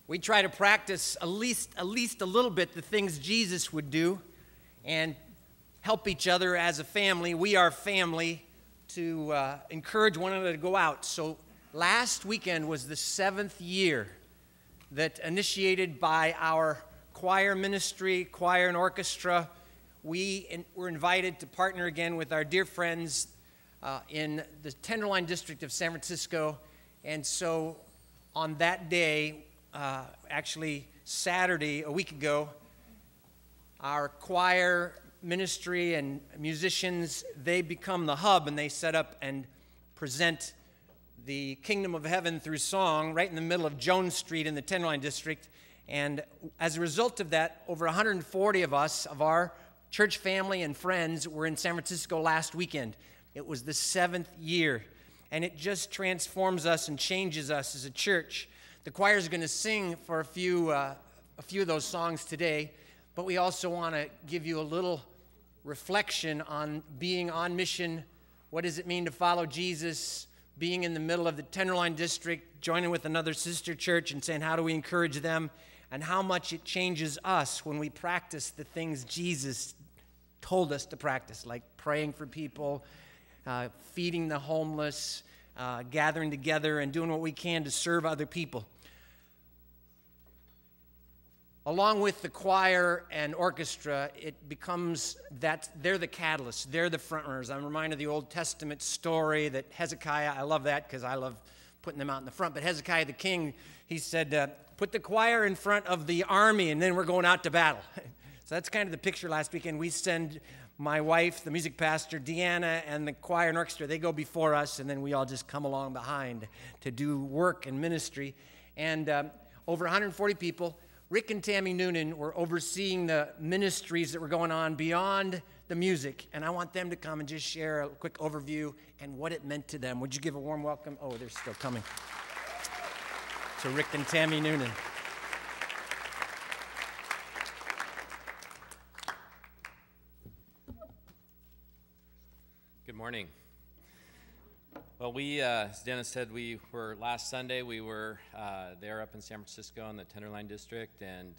We try to practice at least a little bit the things Jesus would do and help each other as a family. We are family to encourage one another to go out. So last weekend was the 7th year that, initiated by our choir ministry, choir and orchestra, we were invited to partner again with our dear friends in the Tenderloin district of San Francisco. And so on that day, actually Saturday, a week ago, our choir ministry and musicians, they become the hub, and they set up and present the Kingdom of Heaven through song right in the middle of Jones Street in the Tenderloin district. And as a result of that, over 140 of us, of our church family and friends, were in San Francisco last weekend. It was the 7th year, and it just transforms us and changes us as a church. The choir is going to sing for a few of those songs today, but we also want to give you a little reflection on being on mission. What does it mean to follow Jesus? Being in the middle of the Tenderloin district, joining with another sister church and saying, how do we encourage them? And how much it changes us when we practice the things Jesus told us to practice, like praying for people, feeding the homeless, gathering together and doing what we can to serve other people. Along with the choir and orchestra, it becomes that they're the catalysts, they're the frontrunners. I'm reminded of the Old Testament story that Hezekiah, I love that because I love putting them out in the front, but Hezekiah the king, he said, put the choir in front of the army and then we're going out to battle. So that's kind of the picture last weekend. We send my wife, the music pastor, Deanna, and the choir and orchestra. They go before us, and then we all just come along behind to do work and ministry. And over 140 people, Rick and Tammy Noonan were overseeing the ministries that were going on beyond the music. And I want them to come and just share a quick overview and what it meant to them. Would you give a warm welcome? Oh, they're still coming. To Rick and Tammy Noonan. Good morning. Well, as Dennis said, last Sunday, we were there up in San Francisco in the Tenderloin district, and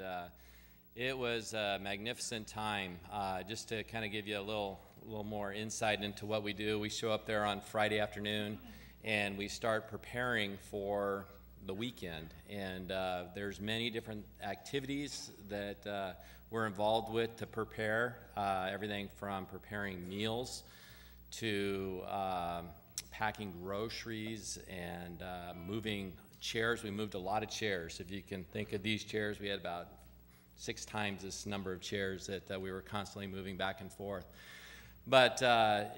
it was a magnificent time. Just to kind of give you a little more insight into what we do, we show up there on Friday afternoon, and we start preparing for the weekend. And there's many different activities that we're involved with to prepare, everything from preparing meals to packing groceries and moving chairs. We moved a lot of chairs. If you can think of these chairs, we had about 6 times this number of chairs that we were constantly moving back and forth. But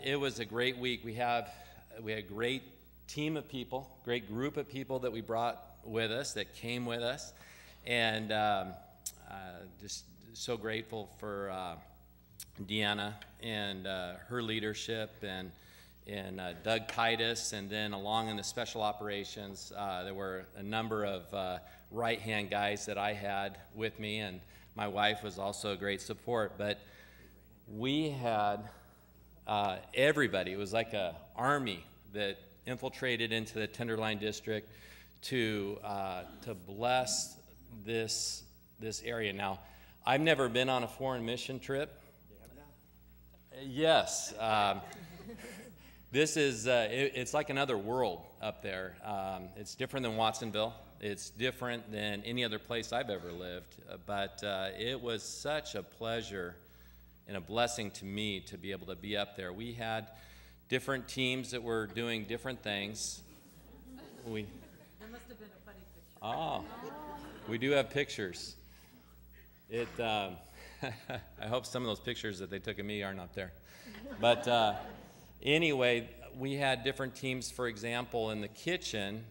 it was a great week. We had a great team of people, great group of people that we brought with us, that came with us, and just so grateful for Deanna and her leadership, and Doug Titus, and then along in the special operations, there were a number of right-hand guys that I had with me, and my wife was also a great support. But we had everybody. It was like an army that infiltrated into the Tenderloin district to bless this area. Now, I've never been on a foreign mission trip. Yes. This is, it's like another world up there. It's different than Watsonville. It's different than any other place I've ever lived. But it was such a pleasure and a blessing to me to be able to be up there. We had different teams that were doing different things. That must have been a funny picture. Oh, we do have pictures. I hope some of those pictures that they took of me aren't up there. But anyway, we had different teams. For example, in the kitchen,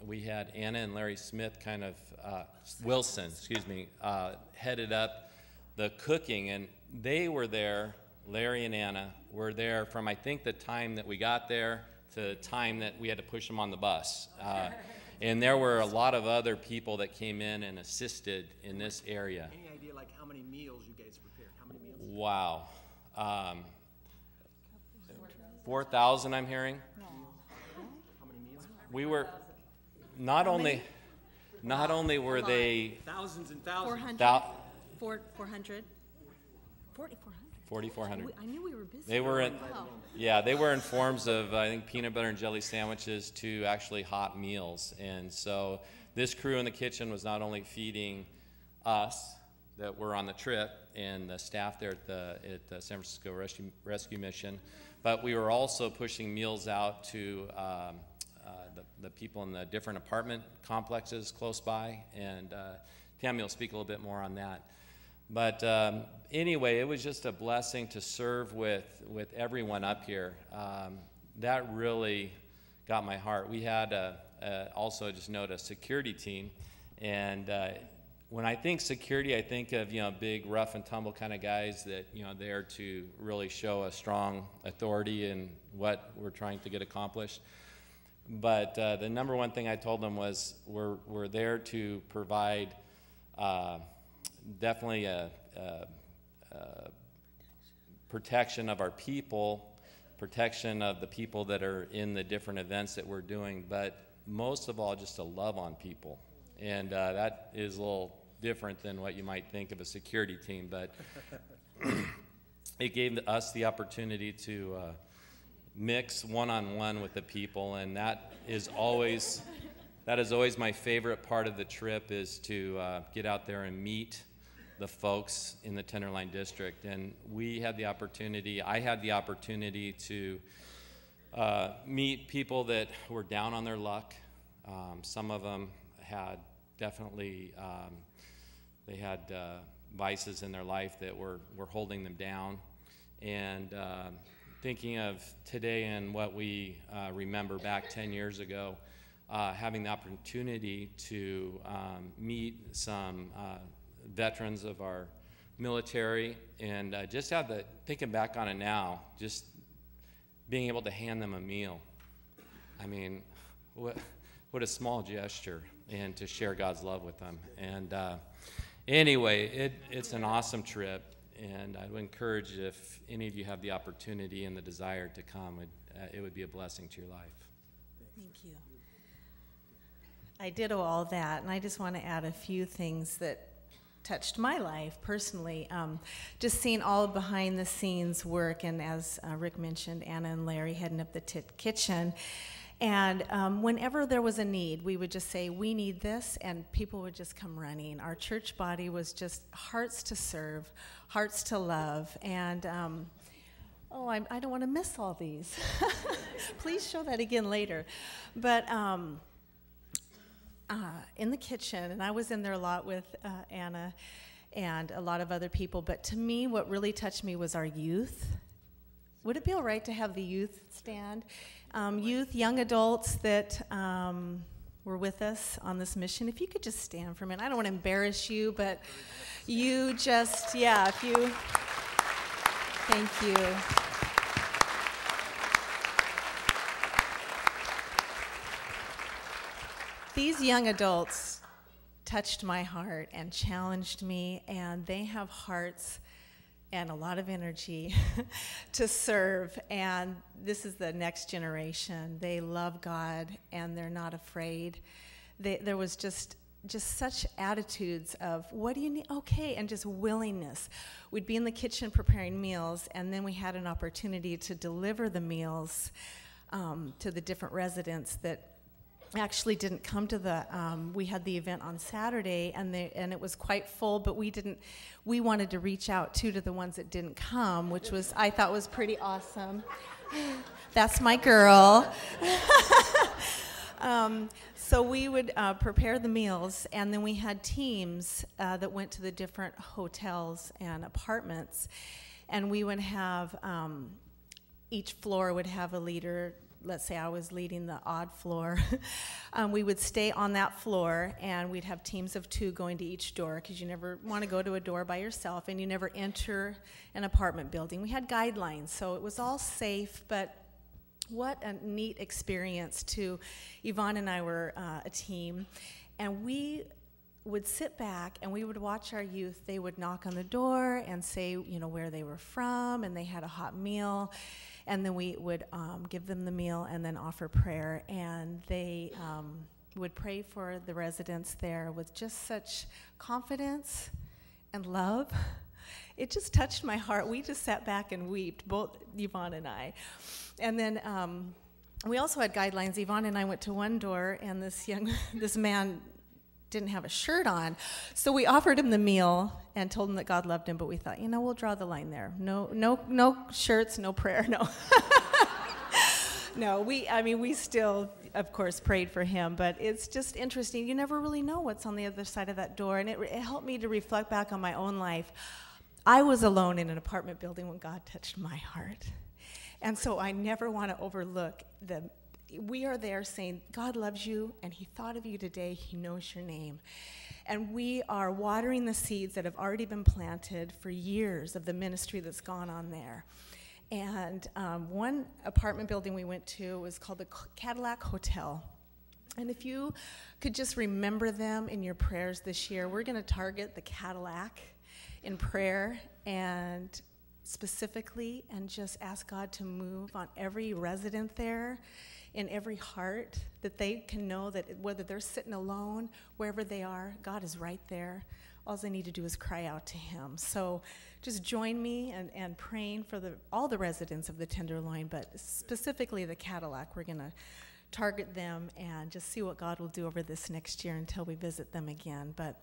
we had Anna and Larry Smith Wilson, headed up the cooking. And they were there, Larry and Anna were there from, I think, the time that we got there to the time that we had to push them on the bus. And there were a lot of other people that came in and assisted in this area. Any idea like how many meals you guys prepared? How many meals? Wow. 4,000, I'm hearing. How many meals? We were not only not only were they Thousands and thousands. 400? thou- 400? 4,400. 4,400. I knew we were busy. They were in, Wow. yeah, they were in forms of, I think, peanut butter and jelly sandwiches to actually hot meals. And so this crew in the kitchen was not only feeding us that were on the trip and the staff there at the San Francisco Rescue Mission, but we were also pushing meals out to the people in the different apartment complexes close by. And Tammy will speak a little bit more on that. But anyway, it was just a blessing to serve with everyone up here. That really got my heart. We had also, just note, a security team. And when I think security, I think of, big rough and tumble kind of guys that, there to really show a strong authority in what we're trying to get accomplished. But the number one thing I told them was we're there to provide definitely a protection of our people, protection of the people that are in the different events that we're doing, but most of all, just to love on people. And that is a little different than what you might think of a security team, but it gave us the opportunity to mix one-on-one with the people, and that is always my favorite part of the trip, is to get out there and meet the folks in the Tenderloin District. And I had the opportunity to meet people that were down on their luck. Some of them had definitely, they had vices in their life that were holding them down. And thinking of today and what we remember back 10 years ago, having the opportunity to meet some veterans of our military, and just thinking back on it now, just being able to hand them a meal. I mean, what a small gesture, and to share God's love with them. And anyway, it's an awesome trip, and I would encourage, if any of you have the opportunity and the desire to come, it would be a blessing to your life. Thank you. I ditto all that, and I just want to add a few things that touched my life personally. Just seeing all behind the scenes work, and as Rick mentioned, Anna and Larry heading up the kitchen. And whenever there was a need, we would just say, we need this, and people would just come running. Our church body was just hearts to serve, hearts to love. And I don't want to miss all these. Please show that again later. But in the kitchen, and I was in there a lot with Anna and a lot of other people, but to me, what really touched me was our youth. Would it be all right to have the youth stand? Youth, young adults that were with us on this mission. If you could just stand for a minute. I don't want to embarrass you, but you just, if you, thank you. These young adults touched my heart and challenged me, and they have hearts and a lot of energy to serve. And this is the next generation. They love God, and they're not afraid. There was just such attitudes of, what do you need? Okay, and just willingness. We'd be in the kitchen preparing meals, and then we had an opportunity to deliver the meals to the different residents that actually didn't come to we had the event on Saturday, and it was quite full, but we wanted to reach out to the ones that didn't come, which I thought was pretty awesome. That's my girl. So we would prepare the meals, and then we had teams that went to the different hotels and apartments, and we would have, each floor would have a leader. Let's say I was leading the odd floor. We would stay on that floor, and we'd have teams of 2 going to each door, because you never want to go to a door by yourself, and you never enter an apartment building. We had guidelines, so it was all safe, but what a neat experience too. Yvonne and I were a team, and we would sit back and we would watch our youth. They would knock on the door and say, where they were from, and they had a hot meal. And then we would give them the meal and then offer prayer. And would pray for the residents there with just such confidence and love. It just touched my heart. We just sat back and wept, both Yvonne and I. And then we also had guidelines. Yvonne and I went to one door, and this man didn't have a shirt on. So we offered him the meal and told him that God loved him, but we thought, we'll draw the line there. No shirts, no prayer, no. No, we still, of course, prayed for him, but it's just interesting. You never really know what's on the other side of that door, and it helped me to reflect back on my own life. I was alone in an apartment building when God touched my heart. And so I never want to overlook we are there saying, God loves you, and he thought of you today. He knows your name. And we are watering the seeds that have already been planted for years of the ministry that's gone on there. And one apartment building we went to was called the Cadillac Hotel. And if you could just remember them in your prayers this year, we're going to target the Cadillac in prayer and specifically, and just ask God to move on every resident there, in every heart, that they can know that whether they're sitting alone, wherever they are, God is right there. All they need to do is cry out to him. So just join me and praying for all the residents of the Tenderloin, but specifically the Cadillac. We're going to target them and just see what God will do over this next year until we visit them again. But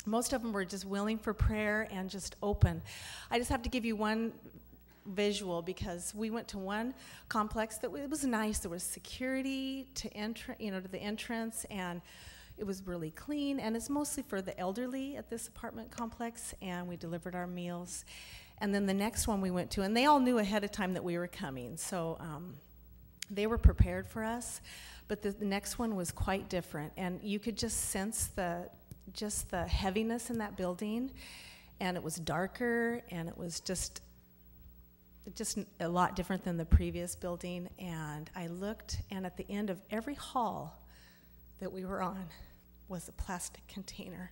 most of them were just willing for prayer and just open. I just have to give you one visual, because we went to one complex that it was nice. There was security to the entrance, and it was really clean, and it's mostly for the elderly at this apartment complex, and we delivered our meals. And then the next one we went to, and they all knew ahead of time that we were coming, so they were prepared for us, but the next one was quite different, and you could just sense the heaviness in that building, and it was darker, and it was just a lot different than the previous building. And I looked, and at the end of every hall that we were on was a plastic container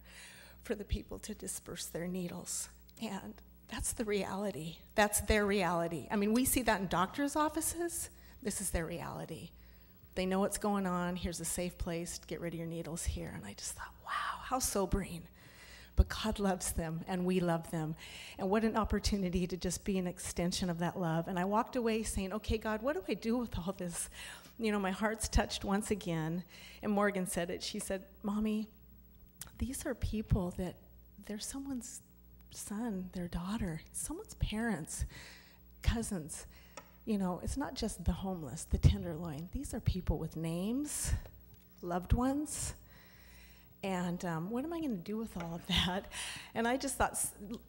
for the people to disperse their needles. And that's the reality. That's their reality. I mean, we see that in doctors' offices. This is their reality. They know what's going on. Here's a safe place to get rid of your needles here. And I just thought, wow, how sobering. But God loves them, and we love them. And what an opportunity to just be an extension of that love. And I walked away saying, okay, God, what do I do with all this? My heart's touched once again. And Morgan said it. She said, Mommy, these are people that they're someone's son, their daughter, someone's parents, cousins. It's not just the homeless, the Tenderloin. These are people with names, loved ones. And what am I going to do with all of that? And I just thought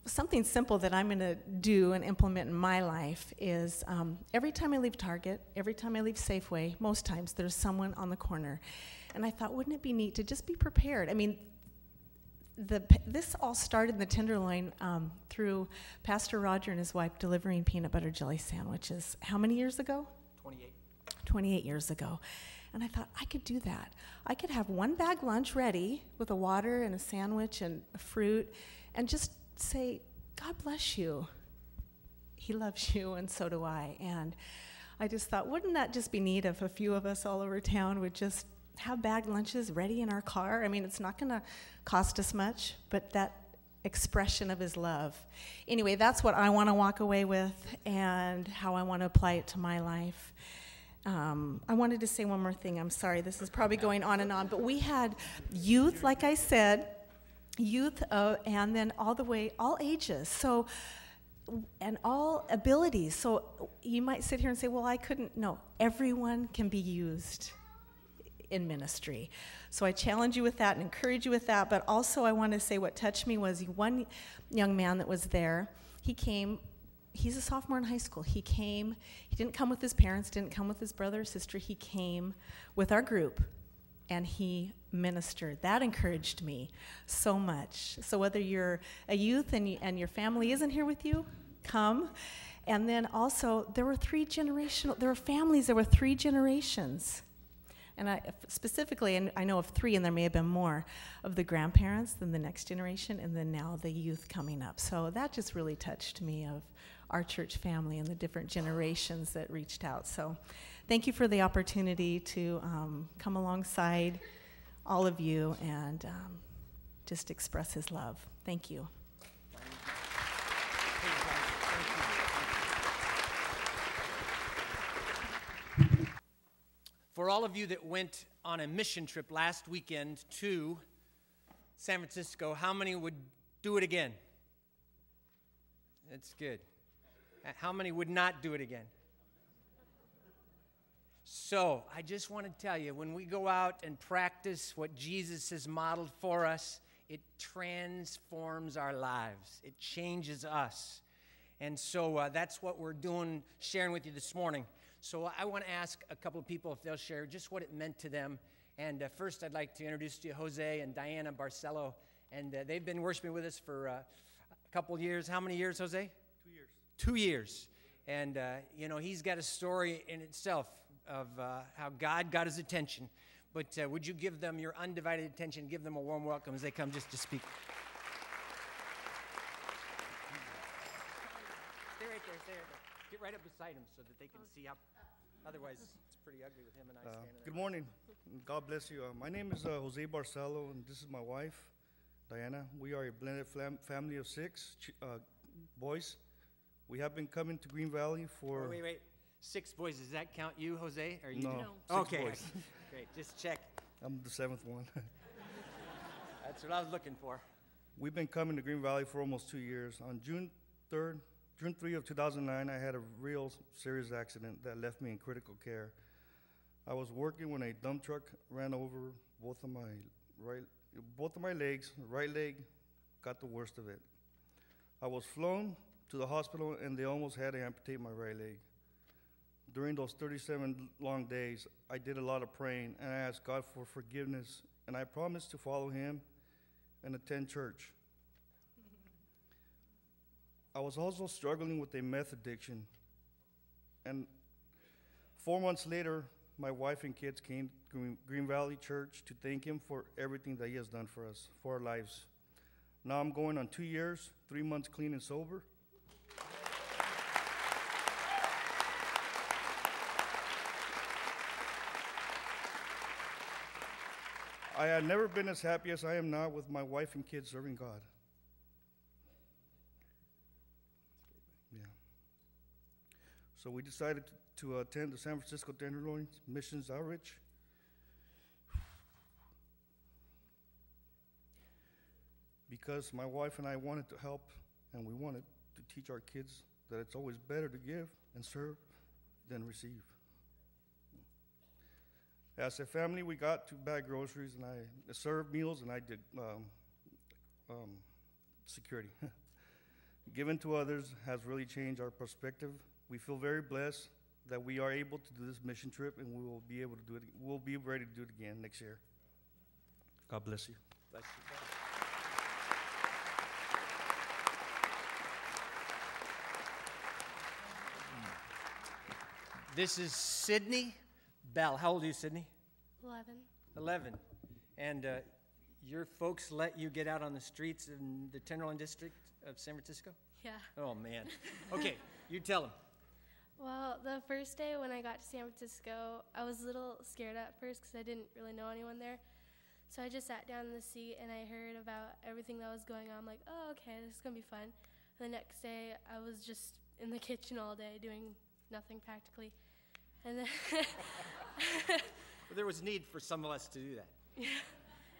something simple that I'm going to do and implement in my life is every time I leave Target, every time I leave Safeway, most times there's someone on the corner. And I thought, wouldn't it be neat to just be prepared? I mean, this all started in the Tenderloin through Pastor Roger and his wife delivering peanut butter jelly sandwiches. How many years ago? 28. 28 years ago. And I thought, I could do that. I could have one bag lunch ready with a water and a sandwich and a fruit and just say, God bless you. He loves you, and so do I. And I just thought, wouldn't that just be neat if a few of us all over town would just have bag lunches ready in our car? I mean, it's not going to cost us much, but that expression of his love. Anyway, that's what I want to walk away with and how I want to apply it to my life. I wanted to say one more thing. I'm sorry, this is probably going on and on, but we had youth, like I said, and then all ages, so, and all abilities. So you might sit here and say, well, I couldn't. No, everyone can be used in ministry. So I challenge you with that and encourage you with that, but also I want to say what touched me was one young man that was there. He came. He's a sophomore in high school. He didn't come with his parents, didn't come with his brother or sister. He came with our group, and he ministered. That encouraged me so much. So whether you're a youth and your family isn't here with you, come. And then also, there were families, there were 3 generations. And I know of 3, and there may have been more, of the grandparents, then the next generation, and then now the youth coming up. So that just really touched me, of our church family and the different generations that reached out. So thank you for the opportunity to come alongside all of you and just express his love. Thank you. For all of you that went on a mission trip last weekend to San Francisco, how many would do it again? That's good. How many would not do it again? So, I just want to tell you, when we go out and practice what Jesus has modeled for us, it transforms our lives. It changes us. And so that's what we're doing, sharing with you this morning. So I want to ask a couple of people if they'll share just what it meant to them. And first, I'd like to introduce to you Jose and Diana Barcelo. And they've been worshiping with us for a couple of years. How many years, Jose? 2 years. 2 years. And, he's got a story in itself of how God got his attention. But would you give them your undivided attention, give them a warm welcome as they come just to speak. Stay right there, stay right there. Get right up beside him so that they can see how, otherwise it's pretty ugly with him and I standing there. Good morning. God bless you. My name is Jose Barcelo, and this is my wife, Diana. We are a blended family of 6 boys. We have been coming to Green Valley for... Wait. 6 boys, does that count you, Jose? Or you No, do? 6 Okay, boys. great, just check. I'm the 7th one. That's what I was looking for. We've been coming to Green Valley for almost 2 years. On June 3 of 2009, I had a real serious accident that left me in critical care. I was working when a dump truck ran over both of my legs. The right leg got the worst of it. I was flown to the hospital, and they almost had to amputate my right leg. During those 37 long days, I did a lot of praying, and I asked God for forgiveness, and I promised to follow him and attend church. I was also struggling with a meth addiction, and 4 months later, my wife and kids came to Green Valley Church to thank him for everything that he has done for us, for our lives. Now I'm going on 2 years, 3 months clean and sober. I had never been as happy as I am now with my wife and kids serving God. Yeah. So we decided to attend the San Francisco Tenderloin Missions Outreach. Because my wife and I wanted to help, and we wanted to teach our kids that it's always better to give and serve than receive. As a family, we got to bag groceries, and I served meals, and I did security. Given to others has really changed our perspective. We feel very blessed that we are able to do this mission trip, and we will be able to do it. We'll be ready to do it again next year. God bless you. Bless you. This is Sydney Bell. How old are you, Sydney? 11. 11. And your folks let you get out on the streets in the Tenderloin district of San Francisco? Yeah. Oh, man. Okay, you tell them. Well, the first day when I got to San Francisco, I was a little scared at first because I didn't really know anyone there. So I just sat down in the seat and I heard about everything that was going on. I'm like, oh, okay, this is going to be fun. And the next day, I was just in the kitchen all day doing nothing practically. And then Well, there was need for some of us to do that. yeah.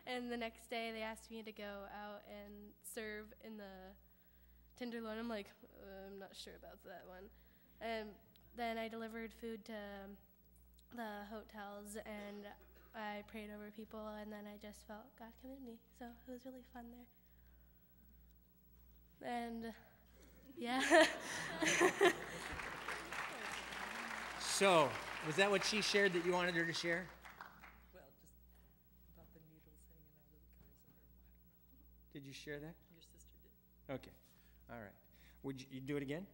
And the next day, they asked me to go out and serve in the Tenderloin. I'm like, I'm not sure about that one. And then I delivered food to the hotels, and I prayed over people, and then I just felt God come in me. So it was really fun there. And yeah. So, was that what she shared that you wanted her to share? Well, just about the needles hanging out of the cars in her arm. Did you share that? Your sister did. Okay. All right. Would you do it again?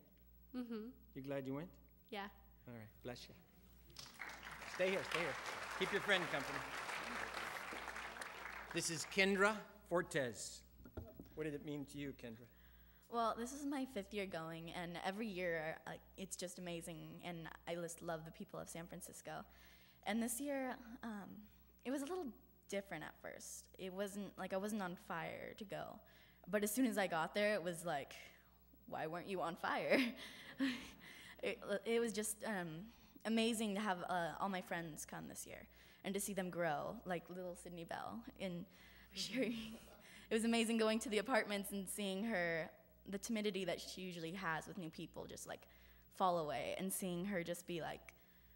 Mm-hmm. You glad you went? Yeah. All right. Bless you. Stay here. Stay here. Keep your friend company. This is Kendra Fortes. What did it mean to you, Kendra? Well, this is my 5th year going, and every year it's just amazing, and I just love the people of San Francisco. And this year, it was a little different at first. It wasn't like I wasn't on fire to go. But as soon as I got there, it was like, why weren't you on fire? It was just amazing to have all my friends come this year and to see them grow, like little Sydney Bell. And it was amazing going to the apartments and seeing her, the timidity that she usually has with new people, just like fall away, and seeing her just be like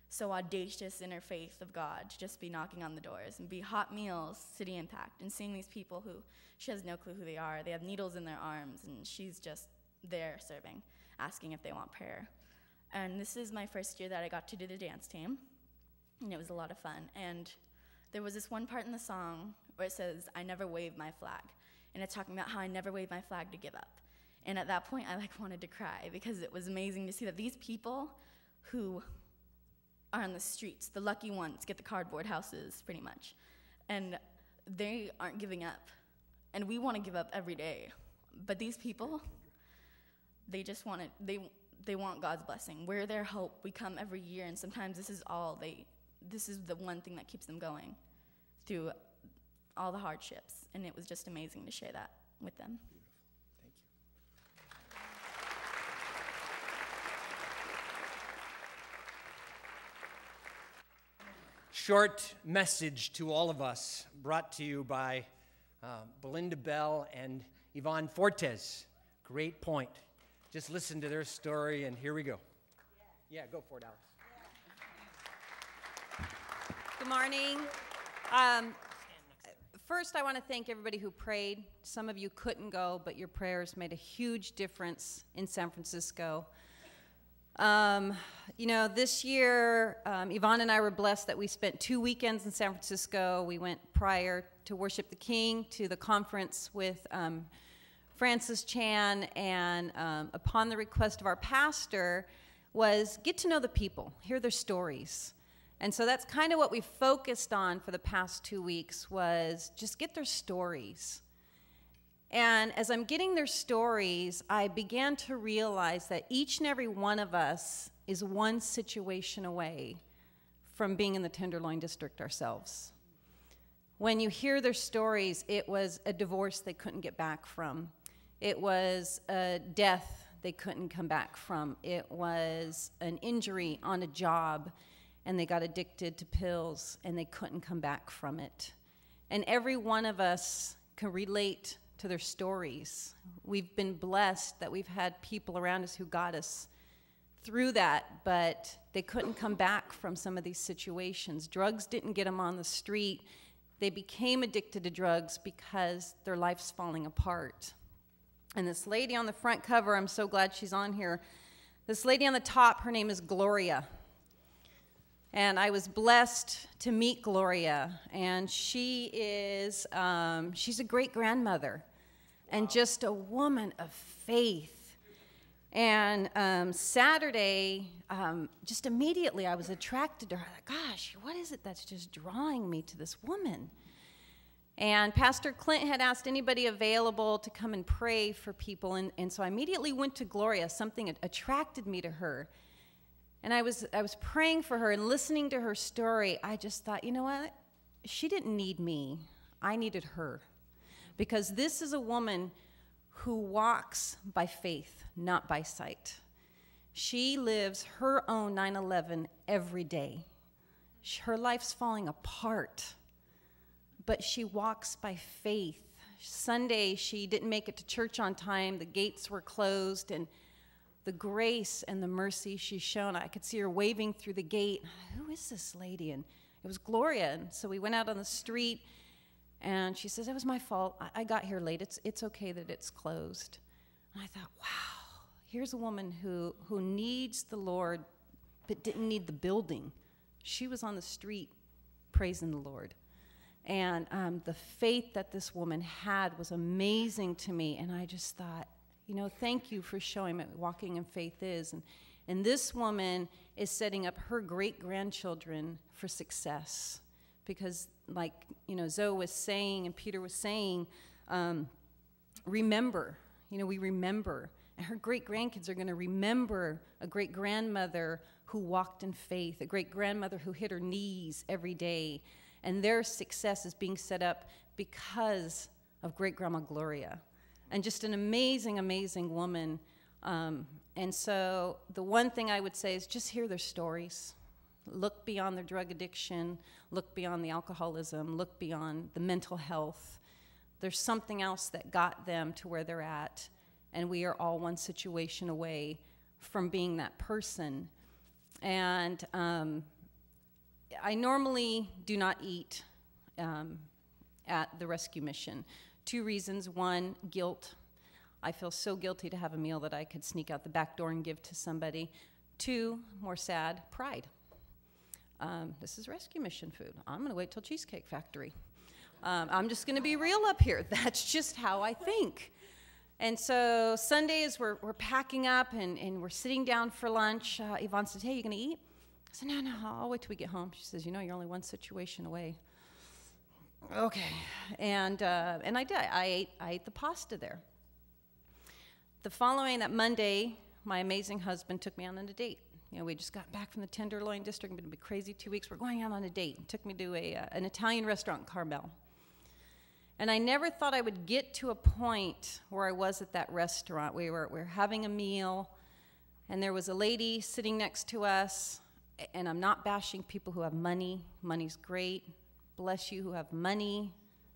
so audacious in her faith of God, to just be knocking on the doors and be Hot Meals, City Impact, and seeing these people who she has no clue who they are. They have needles in their arms, and she's just there serving, asking if they want prayer. And this is my first year that I got to do the dance team, and it was a lot of fun. And there was this one part in the song where it says, I never wave my flag. And it's talking about how I never wave my flag to give up. And at that point, I wanted to cry, because it was amazing to see that these people who are on the streets, the lucky ones, get the cardboard houses, pretty much. And they aren't giving up. And we want to give up every day. But these people, they just want it, they want God's blessing. We're their hope. We come every year, and sometimes this is the one thing that keeps them going through all the hardships. And it was just amazing to share that with them. Short message to all of us, brought to you by Belinda Bell and Yvonne Fortes. Great point. Just listen to their story, and here we go. Yeah, go for it, Alex. Good morning. First, I want to thank everybody who prayed. Some of you couldn't go, but your prayers made a huge difference in San Francisco. This year, Yvonne and I were blessed that we spent 2 weekends in San Francisco. We went prior to Worship the King to the conference with Francis Chan, and upon the request of our pastor was get to know the people, hear their stories. And so that's kind of what we focused on for the past 2 weeks, was just get their stories. And as I'm getting their stories, I began to realize that each and every one of us is one situation away from being in the Tenderloin District ourselves. When you hear their stories, it was a divorce they couldn't get back from. It was a death they couldn't come back from. It was an injury on a job, and they got addicted to pills, and they couldn't come back from it. And every one of us can relate to their stories. We've been blessed that we've had people around us who got us through that, but they couldn't come back from some of these situations. Drugs didn't get them on the street. They became addicted to drugs because their life's falling apart. And this lady on the front cover, I'm so glad she's on here. This lady on the top, her name is Gloria. And I was blessed to meet Gloria, and she is, she's a great-grandmother and just a woman of faith. And Saturday, just immediately I was attracted to her. Gosh, what is it that's just drawing me to this woman? And Pastor Clint had asked anybody available to come and pray for people, and so I immediately went to Gloria. Something attracted me to her. And I was praying for her and listening to her story. I just thought, you know what? She didn't need me. I needed her. Because this is a woman who walks by faith, not by sight. She lives her own 9/11 every day. Her life's falling apart, but she walks by faith. Sunday, she didn't make it to church on time. The gates were closed, and the grace and the mercy she's shown, I could see her waving through the gate. Who is this lady? And it was Gloria. And so we went out on the street, and she says, it was my fault. I got here late. It's okay that it's closed. And I thought, wow, here's a woman who needs the Lord but didn't need the building. She was on the street praising the Lord. And the faith that this woman had was amazing to me. And I just thought, you know, thank you for showing me what walking in faith is. And this woman is setting up her great-grandchildren for success. Because, like, you know, Zoe was saying and Peter was saying, remember. You know, we remember. And her great-grandkids are going to remember a great-grandmother who walked in faith, a great-grandmother who hit her knees every day. And their success is being set up because of Great Grandma Gloria. And just an amazing, amazing woman. And so the one thing I would say is just hear their stories. Look beyond their drug addiction. Look beyond the alcoholism. Look beyond the mental health. There's something else that got them to where they're at. And we are all one situation away from being that person. And I normally do not eat at the rescue mission. 2 reasons. 1, guilt. I feel so guilty to have a meal that I could sneak out the back door and give to somebody. 2, more sad, pride. This is rescue mission food. I'm going to wait till Cheesecake Factory. I'm just going to be real up here. That's just how I think. And so Sundays, we're packing up and we're sitting down for lunch. Yvonne says, hey, you going to eat? I said, no, I'll wait till we get home. She says, you're only one situation away. Okay. And I did. I ate the pasta there. That Monday, my amazing husband took me out on a date. We just got back from the Tenderloin District. It's been a crazy 2 weeks. We're going out on a date. He took me to an Italian restaurant in Carmel. And I never thought I would get to a point where I was at that restaurant. We were having a meal, and there was a lady sitting next to us, and I'm not bashing people who have money. Money's great. Bless you who have money.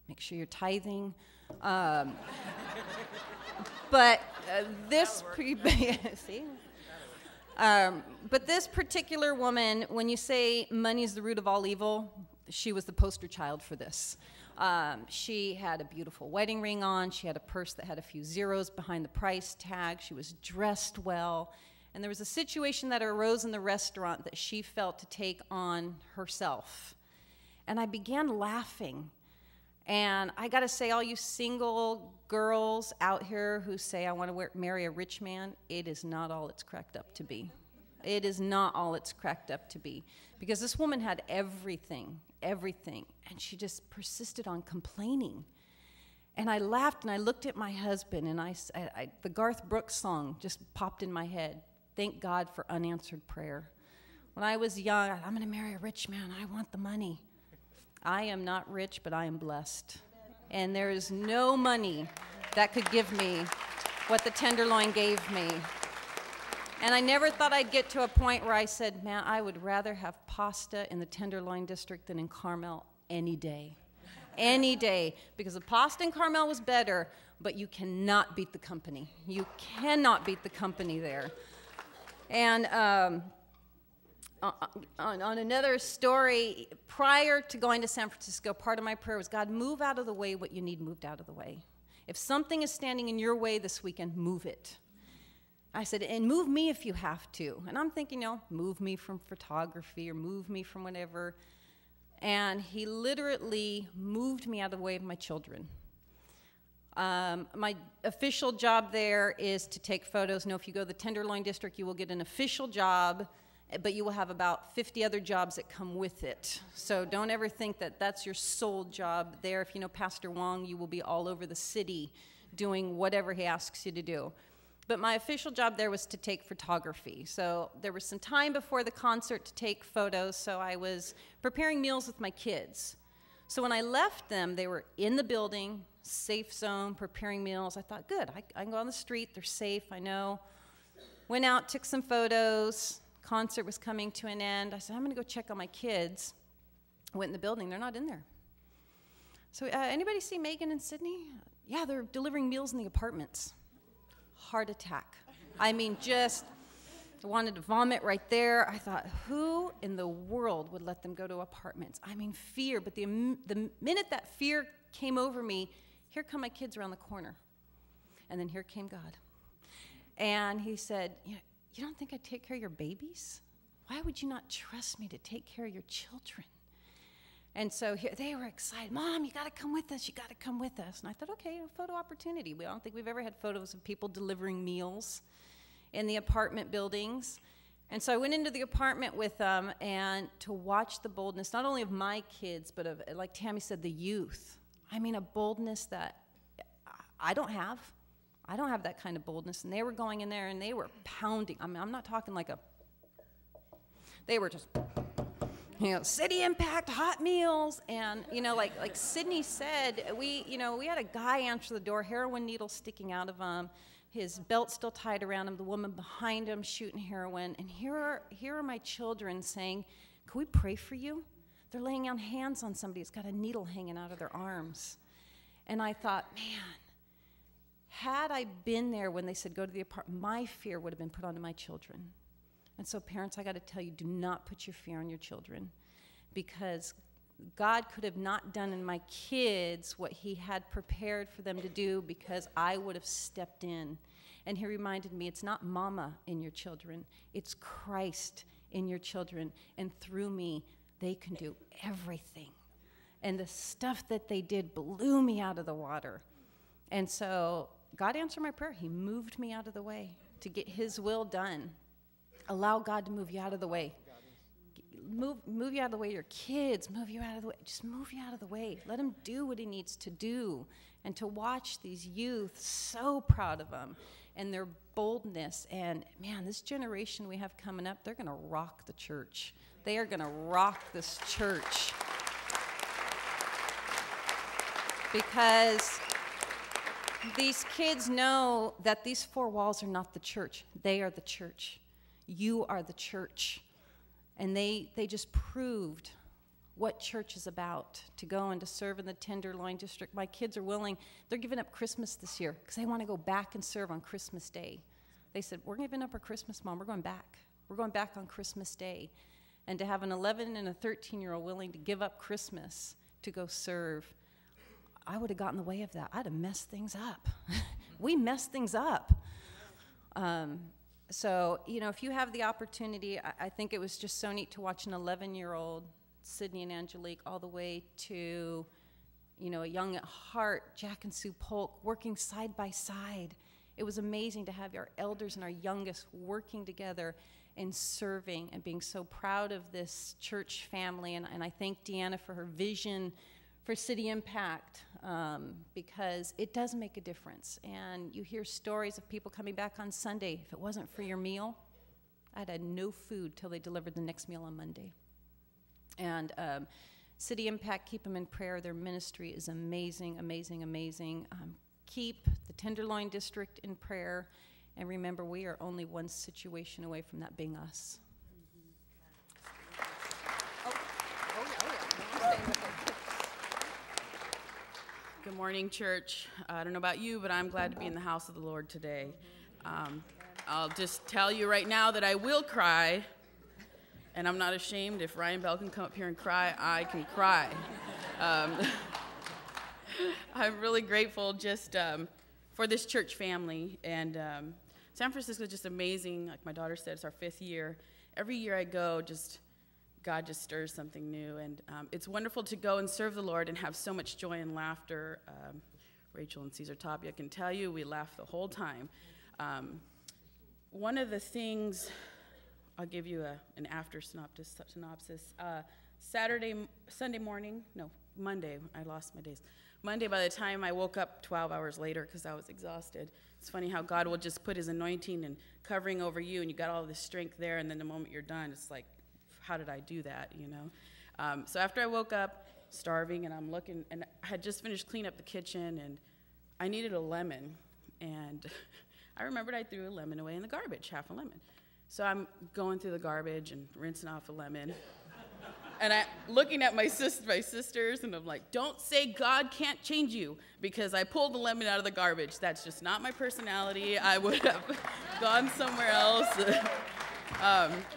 Make sure you're tithing. But this particular woman, when you say money is the root of all evil, she was the poster child for this. She had a beautiful wedding ring on. She had a purse that had a few zeros behind the price tag. She was dressed well. And there was a situation that arose in the restaurant that she felt to take on herself. And I began laughing. And I got to say, all you single girls out here who say, I want to marry a rich man, it is not all it's cracked up to be. It is not all it's cracked up to be. Because this woman had everything, and she just persisted on complaining. And I laughed, and I looked at my husband, and the Garth Brooks song just popped in my head. Thank God for unanswered prayer. When I was young, I'm going to marry a rich man. I want the money. I am not rich, but I am blessed. And there is no money that could give me what the Tenderloin gave me. And I never thought I'd get to a point where I said, man, I would rather have pasta in the Tenderloin District than in Carmel any day. Any day. Because the pasta in Carmel was better, but you cannot beat the company. You cannot beat the company there. And on another story, prior to going to San Francisco, part of my prayer was, God, move out of the way what you need moved out of the way. If something is standing in your way this weekend, move it. I said, and move me if you have to. And I'm thinking, move me from photography or move me from whatever. And he literally moved me out of the way of my children. My official job there is to take photos. If you go to the Tenderloin District, you will get an official job, but you will have about 50 other jobs that come with it. So don't ever think that that's your sole job there. If you know Pastor Wong, you will be all over the city doing whatever he asks you to do. But my official job there was to take photography. So there was some time before the concert to take photos, so I was preparing meals with my kids. So when I left them, they were in the building, safe zone, preparing meals. I thought, good, I can go on the street, they're safe, I know. Went out, took some photos. Concert was coming to an end. I said, I'm going to go check on my kids. Went in the building. They're not in there. So anybody see Megan and Sydney? Yeah, they're delivering meals in the apartments. Heart attack. I mean, just wanted to vomit right there. I thought, who in the world would let them go to apartments? I mean, fear. But the minute that fear came over me, here come my kids around the corner. And then here came God. And he said, you don't think I'd take care of your babies? Why would you not trust me to take care of your children? And so here, they were excited. Mom, you got to come with us. You got to come with us. And I thought, okay, a photo opportunity. I don't think we've ever had photos of people delivering meals in the apartment buildings. And so I went into the apartment with them and to watch the boldness, not only of my kids, but of, like Tammy said, the youth. I mean, a boldness that I don't have. I don't have that kind of boldness. And they were going in there and they were pounding. I mean, I'm not talking like they were just City Impact hot meals. And, like Sydney said, we had a guy answer the door, heroin needle sticking out of him, his belt still tied around him, the woman behind him shooting heroin. And here are my children saying, can we pray for you? They're laying on hands on somebody who's got a needle hanging out of their arms. And I thought, man, had I been there when they said go to the apartment, my fear would have been put onto my children. And so parents, I got to tell you, do not put your fear on your children, because God could have not done in my kids what he had prepared for them to do, because I would have stepped in. And he reminded me, it's not mama in your children, it's Christ in your children. And through me, they can do everything. And the stuff that they did blew me out of the water. And so God answered my prayer. He moved me out of the way to get his will done. Allow God to move you out of the way. Move you out of the way. Your kids, move you out of the way. Just move you out of the way. Let him do what he needs to do. And to watch these youth, so proud of them and their boldness. And man, this generation we have coming up, they're going to rock the church. They are going to rock this church. Because these kids know that these four walls are not the church. They are the church. You are the church. And they just proved what church is about, to go and to serve in the Tenderloin District. My kids are willing. They're giving up Christmas this year because they want to go back and serve on Christmas Day. They said, we're giving up our Christmas, Mom. We're going back. We're going back on Christmas Day. And to have an 11 and a 13-year-old willing to give up Christmas to go serve, I would have gotten in the way of that. I'd have messed things up. We messed things up. So, if you have the opportunity, I think it was just so neat to watch an 11-year-old, Sydney and Angelique, all the way to, a young at heart, Jack and Sue Polk, working side by side. It was amazing to have our elders and our youngest working together and serving and being so proud of this church family. And I thank Deanna for her vision for City Impact, because it does make a difference. And you hear stories of people coming back on Sunday. If it wasn't for your meal, I'd had no food till they delivered the next meal on Monday. And City Impact, keep them in prayer. Their ministry is amazing, amazing, amazing. Keep the Tenderloin District in prayer. And remember, we are only one situation away from that being us. Good morning, church. I don't know about you, but I'm glad to be in the house of the Lord today. I'll just tell you right now that I will cry, and I'm not ashamed. If Ryan Bell can come up here and cry, I can cry. I'm really grateful just for this church family, and San Francisco is just amazing. Like my daughter said, it's our 5th year. Every year I go, God just stirs something new, and it's wonderful to go and serve the Lord and have so much joy and laughter. Rachel and Cesar Tapia can tell you, we laugh the whole time. One of the things, I'll give you an after synopsis. Monday, I lost my days. Monday, by the time I woke up 12 hours later because I was exhausted. It's funny how God will just put his anointing and covering over you, and you got all this strength there, and then the moment you're done, it's like, how did I do that, So after I woke up, starving, and I'm looking, and I had just finished cleaning up the kitchen, and I needed a lemon, and I remembered I threw a lemon away in the garbage, half a lemon. So I'm going through the garbage and rinsing off a lemon, and I'm looking at my sisters, and I'm like, don't say God can't change you, because I pulled the lemon out of the garbage. That's just not my personality. I would have gone somewhere else.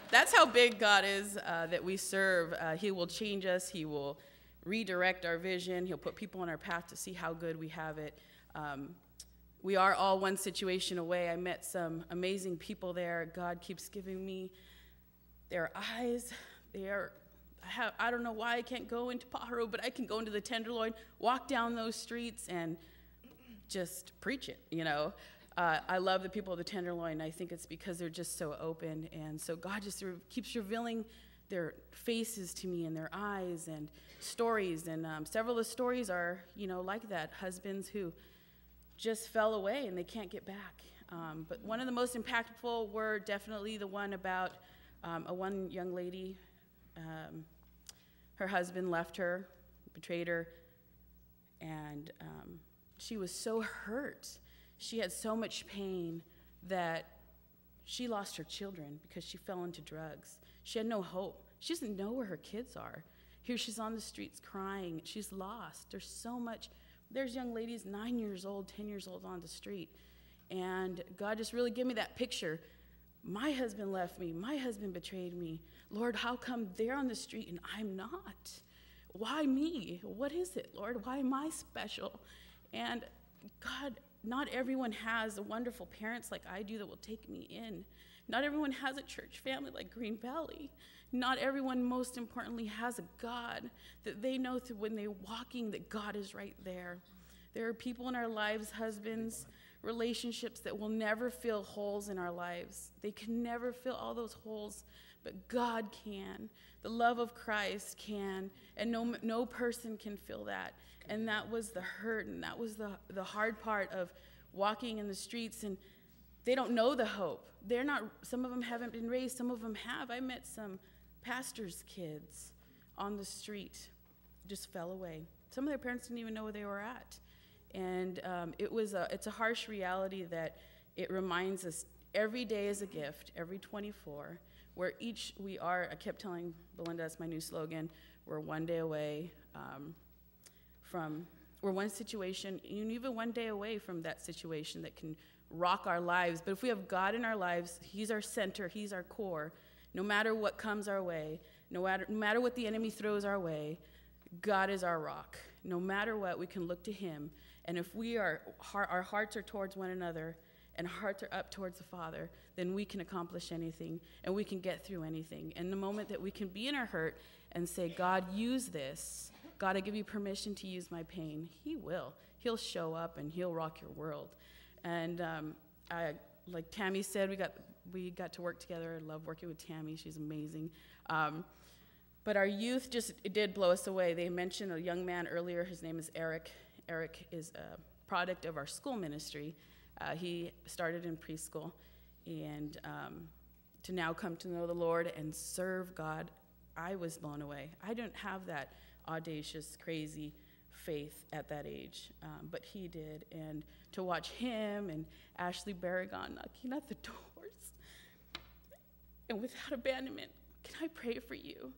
That's how big God is that we serve. He will change us. He will redirect our vision. He'll put people on our path to see how good we have it. We are all one situation away. I met some amazing people there. God keeps giving me their eyes. I don't know why I can't go into Pajaro, but I can go into the Tenderloin, walk down those streets, and just preach it, I love the people of the Tenderloin. I think it's because they're just so open. And so God just keeps revealing their faces to me and their eyes and stories. And several of the stories are, like that, husbands who just fell away and they can't get back. But one of the most impactful were definitely the one about one young lady. Her husband left her, betrayed her, and she was so hurt. She had so much pain that she lost her children because she fell into drugs. She had no hope. She doesn't know where her kids are. Here she's on the streets crying. She's lost. There's so much. There's young ladies 9 years old, 10 years old on the street. And God just really gave me that picture. My husband left me. My husband betrayed me. Lord, how come they're on the street and I'm not? Why me? What is it, Lord? Why am I special? And God, not everyone has wonderful parents like I do that will take me in. Not everyone has a church family like Green Valley. Not everyone, most importantly, has a God that they know through when they're walking that God is right there. There are people in our lives, husbands, relationships that will never fill holes in our lives. They can never fill all those holes, but God can. The love of Christ can, and no person can fill that. And that was the hurt, and that was the hard part of walking in the streets, and they don't know the hope. They're not, some of them haven't been raised, some of them have. I met some pastors' kids on the street, just fell away. Some of their parents didn't even know where they were at. And it's a harsh reality that it reminds us every day is a gift, every 24, where we are, I kept telling Belinda, that's my new slogan, we're one day away we're one situation, and even one day away from that situation that can rock our lives. But if we have God in our lives, He's our center, He's our core. No matter what comes our way, no matter what the enemy throws our way, God is our rock. No matter what, we can look to Him. And if our hearts are towards one another and hearts are up towards the Father, then we can accomplish anything and we can get through anything. And the moment that we can be in our hurt and say, God, use this. God, I give you permission to use my pain. He will. He'll show up and He'll rock your world. And like Tammy said, we got to work together. I love working with Tammy. She's amazing. But our youth it did blow us away. They mentioned a young man earlier. His name is Eric. Eric is a product of our school ministry. He started in preschool, and to now come to know the Lord and serve God, I was blown away. I didn't have that audacious, crazy faith at that age, but he did. And to watch him and Ashley Barragon knocking at the doors, and without abandonment, can I pray for you?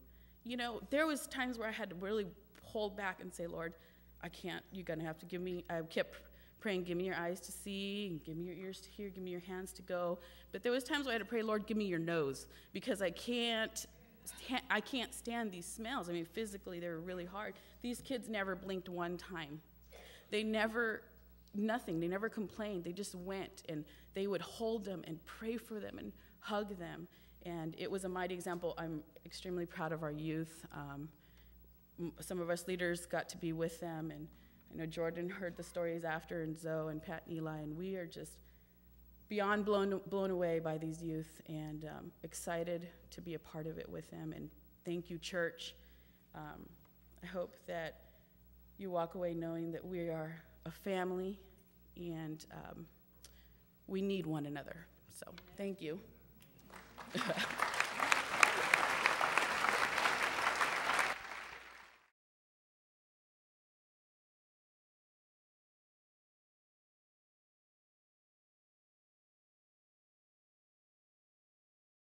You know, there was times where I had to really hold back and say, Lord, I can't. You're going to have to give me, I kept praying, give me your eyes to see, and give me your ears to hear, give me your hands to go. But there was times where I had to pray, Lord, give me your nose, because I can't stand these smells. I mean, physically, they were really hard. These kids never blinked one time. They never complained. They just went, and they would hold them and pray for them and hug them. And it was a mighty example. I'm extremely proud of our youth. Some of us leaders got to be with them, and I know Jordan heard the stories after, and Zoe and Pat and Eli, and we are just beyond blown away by these youth, and excited to be a part of it with them. And thank you, church. I hope that you walk away knowing that we are a family, and we need one another. So thank you.